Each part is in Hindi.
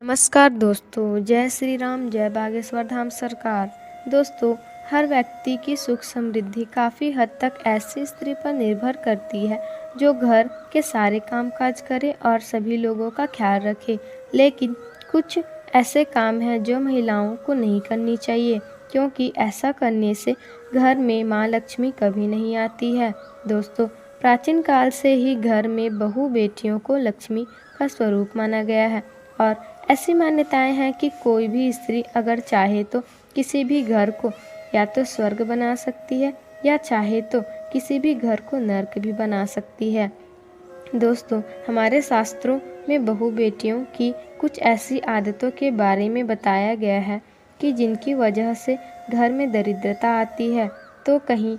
नमस्कार दोस्तों, जय श्री राम, जय बागेश्वर धाम सरकार। दोस्तों, हर व्यक्ति की सुख समृद्धि काफ़ी हद तक ऐसी स्त्री पर निर्भर करती है जो घर के सारे कामकाज करे और सभी लोगों का ख्याल रखे। लेकिन कुछ ऐसे काम हैं जो महिलाओं को नहीं करनी चाहिए, क्योंकि ऐसा करने से घर में माँ लक्ष्मी कभी नहीं आती है। दोस्तों, प्राचीन काल से ही घर में बहू बेटियों को लक्ष्मी का स्वरूप माना गया है और ऐसी मान्यताएं हैं कि कोई भी स्त्री अगर चाहे तो किसी भी घर को या तो स्वर्ग बना सकती है या चाहे तो किसी भी घर को नर्क भी बना सकती है। दोस्तों, हमारे शास्त्रों में बहू बेटियों की कुछ ऐसी आदतों के बारे में बताया गया है कि जिनकी वजह से घर में दरिद्रता आती है, तो कहीं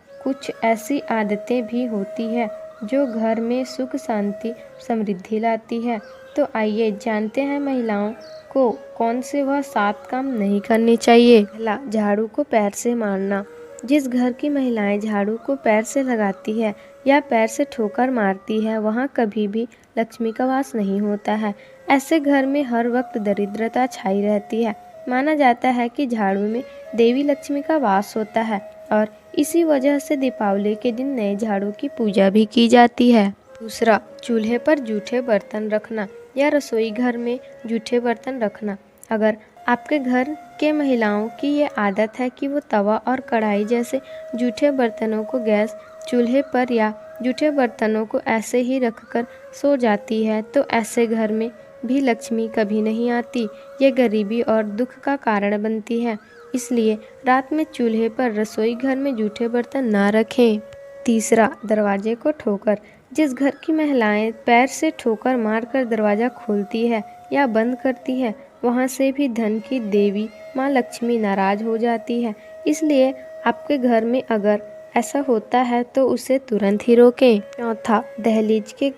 कुछ ऐसी आदतें भी होती है जो घर में सुख शांति समृद्धि लाती है। तो आइए जानते हैं महिलाओं को कौन से वह 7 काम नहीं करने चाहिए। पहला, झाड़ू को पैर से मारना। जिस घर की महिलाएं झाड़ू को पैर से लगाती है या पैर से ठोकर मारती है, वहाँ कभी भी लक्ष्मी का वास नहीं होता है। ऐसे घर में हर वक्त दरिद्रता छाई रहती है। माना जाता है कि झाड़ू में देवी लक्ष्मी का वास होता है और इसी वजह से दीपावली के दिन नए झाड़ू की पूजा भी की जाती है। दूसरा, चूल्हे पर जूठे बर्तन रखना या रसोई घर में जूठे बर्तन रखना। अगर आपके घर के महिलाओं की ये आदत है कि वो तवा और कढ़ाई जैसे जूठे बर्तनों को गैस चूल्हे पर या जूठे बर्तनों को ऐसे ही रखकर सो जाती है, तो ऐसे घर में भी लक्ष्मी कभी नहीं आती। ये गरीबी और दुख का कारण बनती है। इसलिए रात में चूल्हे पर रसोई घर में जूठे बर्तन ना रखें। तीसरा, दरवाजे को ठोकर। जिस घर की महिलाएं पैर से ठोकर मारकर दरवाज़ा खोलती है या बंद करती है, वहां से भी धन की देवी माँ लक्ष्मी नाराज हो जाती है। इसलिए आपके घर में अगर ऐसा होता है तो उसे तुरंत ही रोकें। चौथा, दहलीज के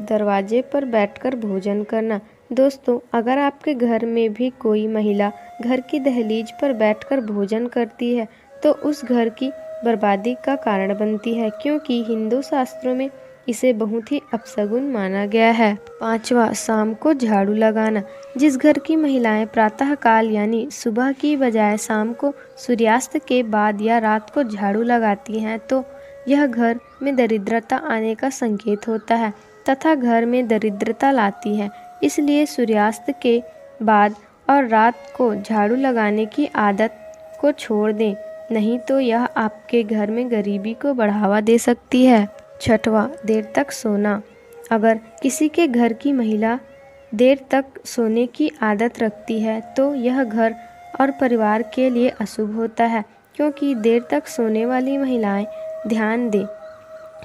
दरवाजे पर बैठकर भोजन करना। दोस्तों, अगर आपके घर में भी कोई महिला घर की दहलीज पर बैठकर भोजन करती है तो उस घर की बर्बादी का कारण बनती है, क्योंकि हिंदू शास्त्रों में इसे बहुत ही अपशगुन माना गया है। पांचवा, शाम को झाड़ू लगाना। जिस घर की महिलाएं प्रातःकाल यानी सुबह की बजाय शाम को सूर्यास्त के बाद या रात को झाड़ू लगाती हैं, तो यह घर में दरिद्रता आने का संकेत होता है तथा घर में दरिद्रता लाती है। इसलिए सूर्यास्त के बाद और रात को झाड़ू लगाने की आदत को छोड़ दें, नहीं तो यह आपके घर में गरीबी को बढ़ावा दे सकती है। छठवां, देर तक सोना। अगर किसी के घर की महिला देर तक सोने की आदत रखती है तो यह घर और परिवार के लिए अशुभ होता है, क्योंकि देर तक सोने वाली महिलाएं ध्यान दें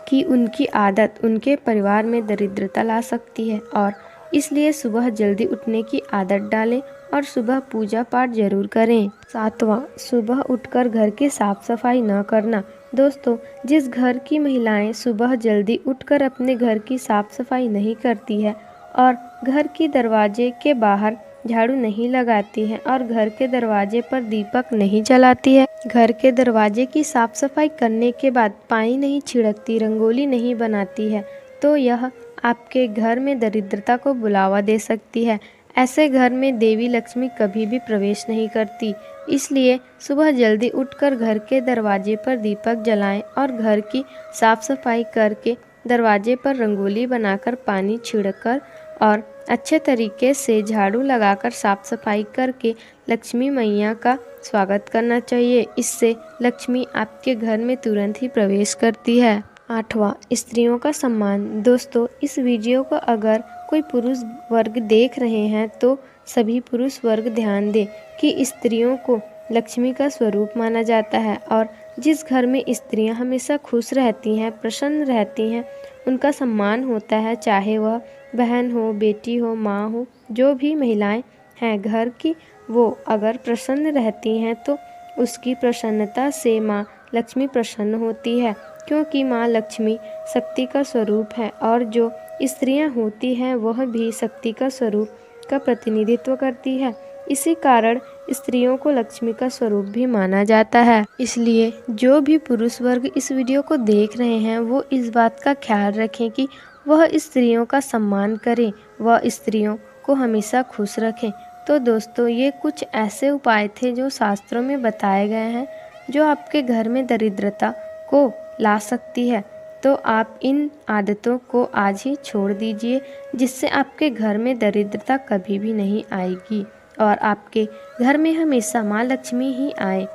कि उनकी आदत उनके परिवार में दरिद्रता ला सकती है और इसलिए सुबह जल्दी उठने की आदत डालें और सुबह पूजा पाठ जरूर करें। सातवां, सुबह उठकर घर की साफ सफाई न करना। दोस्तों, जिस घर की महिलाएं सुबह जल्दी उठकर अपने घर की साफ सफाई नहीं करती है और घर की दरवाजे के बाहर झाड़ू नहीं लगाती है और घर के दरवाजे पर दीपक नहीं जलाती है, घर के दरवाजे की साफ सफाई करने के बाद पानी नहीं छिड़कती, रंगोली नहीं बनाती है, तो यह आपके घर में दरिद्रता को बुलावा दे सकती है। ऐसे घर में देवी लक्ष्मी कभी भी प्रवेश नहीं करती। इसलिए सुबह जल्दी उठकर घर के दरवाजे पर दीपक जलाएं और घर की साफ सफाई करके दरवाजे पर रंगोली बनाकर पानी छिड़ककर और अच्छे तरीके से झाड़ू लगाकर साफ सफाई करके लक्ष्मी मैया का स्वागत करना चाहिए। इससे लक्ष्मी आपके घर में तुरंत ही प्रवेश करती है। आठवां, स्त्रियों का सम्मान। दोस्तों, इस वीडियो को अगर कोई पुरुष वर्ग देख रहे हैं तो सभी पुरुष वर्ग ध्यान दें कि स्त्रियों को लक्ष्मी का स्वरूप माना जाता है और जिस घर में स्त्रियां हमेशा खुश रहती हैं, प्रसन्न रहती हैं, उनका सम्मान होता है, चाहे वह बहन हो, बेटी हो, माँ हो, जो भी महिलाएं हैं घर की, वो अगर प्रसन्न रहती हैं तो उसकी प्रसन्नता से माँ लक्ष्मी प्रसन्न होती है, क्योंकि माँ लक्ष्मी शक्ति का स्वरूप है और जो स्त्रियां होती हैं वह भी शक्ति का स्वरूप का प्रतिनिधित्व करती है। इसी कारण स्त्रियों को लक्ष्मी का स्वरूप भी माना जाता है। इसलिए जो भी पुरुष वर्ग इस वीडियो को देख रहे हैं वो इस बात का ख्याल रखें कि वह स्त्रियों का सम्मान करें, वह स्त्रियों आपको हमेशा खुश रखें। तो दोस्तों, ये कुछ ऐसे उपाय थे जो शास्त्रों में बताए गए हैं, जो आपके घर में दरिद्रता को ला सकती है। तो आप इन आदतों को आज ही छोड़ दीजिए, जिससे आपके घर में दरिद्रता कभी भी नहीं आएगी और आपके घर में हमेशा माँ लक्ष्मी ही आए,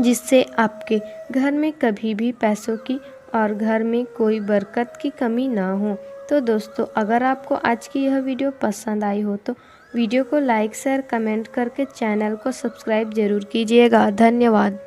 जिससे आपके घर में कभी भी पैसों की और घर में कोई बरकत की कमी ना हो। तो दोस्तों, अगर आपको आज की यह वीडियो पसंद आई हो तो वीडियो को लाइक शेयर कमेंट करके चैनल को सब्सक्राइब जरूर कीजिएगा। धन्यवाद।